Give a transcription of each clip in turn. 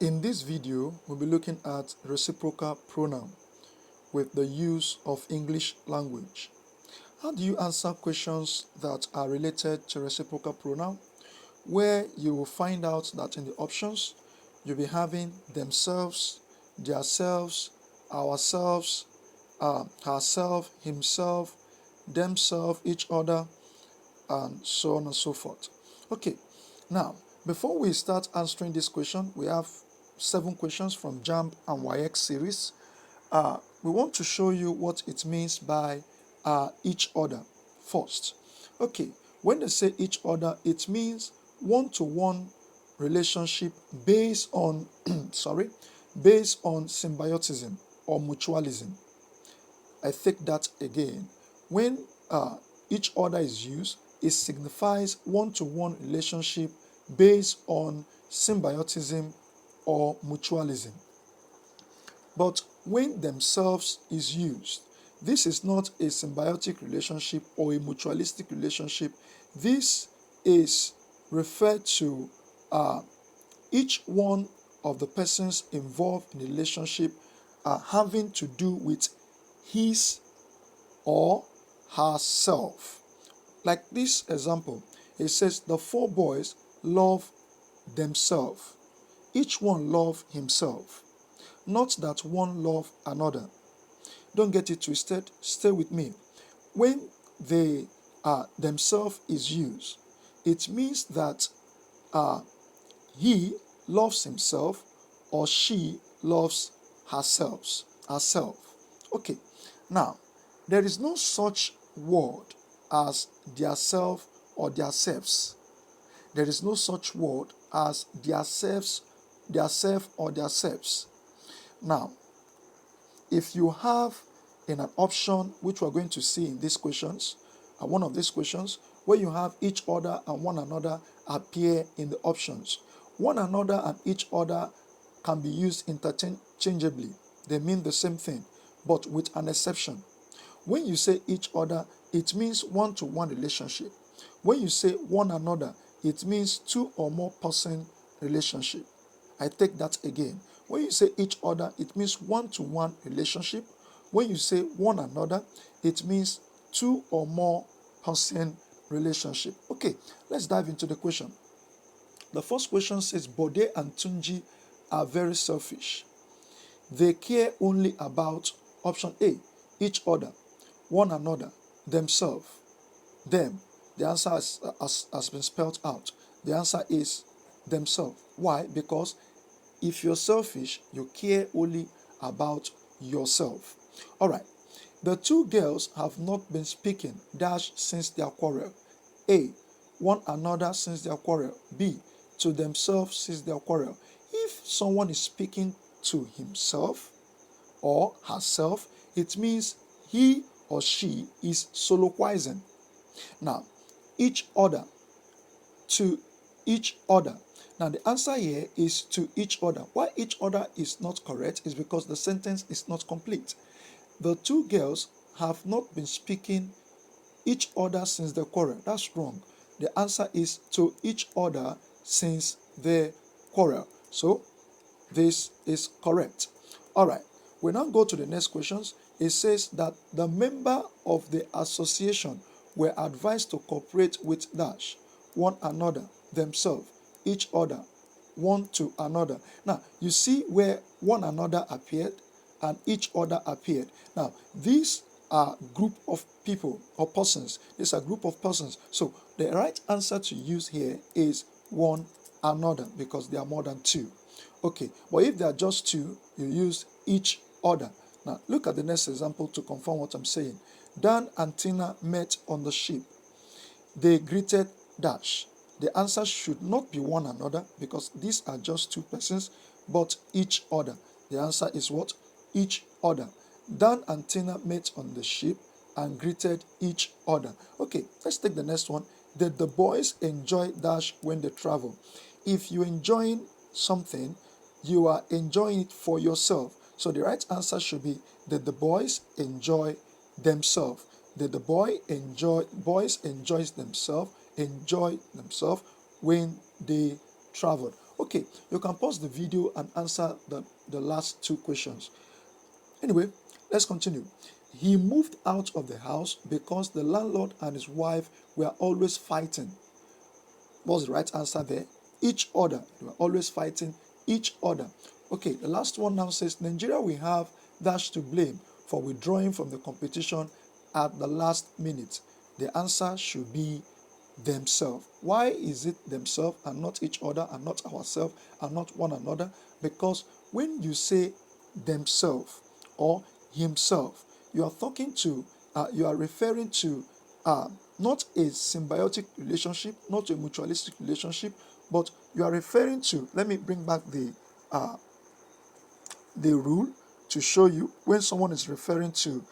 In this video, we'll be looking at reciprocal pronoun with the use of English language. How do you answer questions that are related to reciprocal pronoun? Where you will find out that in the options, you'll be having themselves, theirselves, ourselves, herself, himself, themselves, each other, and so on and so forth. Okay, now before we start answering this question, we have 7 questions from JAMB and YX series. We want to show you what it means by each other first. Okay, when they say each other, it means one-to-one relationship based on based on symbiotism or mutualism. I take that again. When each other is used, it signifies one-to-one relationship based on symbiotism or mutualism. But when themselves is used, this is not a symbiotic relationship or a mutualistic relationship. This is referred to each one of the persons involved in the relationship having to do with his or herself. Like this example, it says the 4 boys love themselves. Each one love himself. Not that one love another. Don't get it twisted. Stay with me. When they themselves is used, it means that he loves himself or she loves herself. Okay. Now, there is no such word as their self or their selves. There is no such word as their self or their selves. Now, if you have in an option which we're going to see in these questions, one of these questions, where you have each other and one another appear in the options. One another and each other can be used interchangeably. They mean the same thing, but with an exception. When you say each other, it means one-to-one relationship. When you say one another, it means two or more person relationship. I take that again. When you say each other, it means one-to-one relationship. When you say one another, it means two or more person relationship. Okay, let's dive into the question. The first question says, Bode and Tunji are very selfish. They care only about option A, each other, one another, themselves, them. The answer has been spelled out. The answer is themselves. Why? Because if you're selfish, you care only about yourself. All right. The 2 girls have not been speaking dash since their quarrel. A. One another since their quarrel. B. To themselves since their quarrel. If someone is speaking to himself or herself, it means he or she is soliloquizing. Now, each other, to each other. Now, the answer here is to each other. Why each other is not correct is because the sentence is not complete. The 2 girls have not been speaking each other since the quarrel. That's wrong. The answer is to each other since the quarrel. So, this is correct. All right. We now go to the next questions. It says that the member of the association were advised to cooperate with dash, one another, themselves, each other, one to another. Now, you see where one another appeared and each other appeared. Now, these are group of people or persons. These are group of persons. So, the right answer to use here is one another because there are more than 2. Okay, but if there are just 2, you use each other. Now, look at the next example to confirm what I'm saying. Dan and Tina met on the ship. They greeted dash. The answer should not be one another because these are just 2 persons, but each other. The answer is what? Each other. Dan and Tina met on the ship and greeted each other. Okay, let's take the next one. Did the boys enjoy dash when they travel? If you're enjoying something, you are enjoying it for yourself. So the right answer should be, did the boys enjoy themselves? Did the boys enjoy themselves when they traveled? Okay, you can pause the video and answer the last two questions. Anyway, let's continue. He moved out of the house because the landlord and his wife were always fighting. What's the right answer there? Each other. They were always fighting each other. Okay, the last one now says Nigeria will have Dash to blame for withdrawing from the competition at the last minute. The answer should be themselves. Why is it themselves and not each other and not ourselves and not one another? Because when you say themselves or himself, you are talking to, you are referring to not a symbiotic relationship, not a mutualistic relationship, but you are referring to, let me bring back the rule to show you when someone is referring to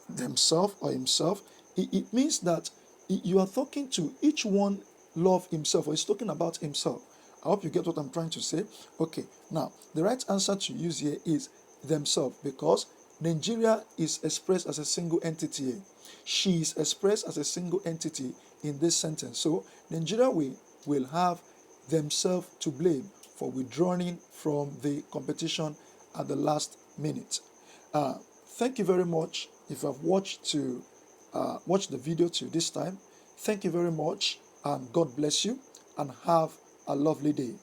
themselves or himself, it means that you are talking to each one love himself, or he's talking about himself. I hope you get what I'm trying to say. Okay, now the right answer to use here is themselves, because Nigeria is expressed as a single entity. She is expressed as a single entity in this sentence. So Nigeria will have themselves to blame for withdrawing from the competition at the last minute. Uh, Thank you very much. If you have watched the video till this time, thank you very much, and God bless you, and have a lovely day.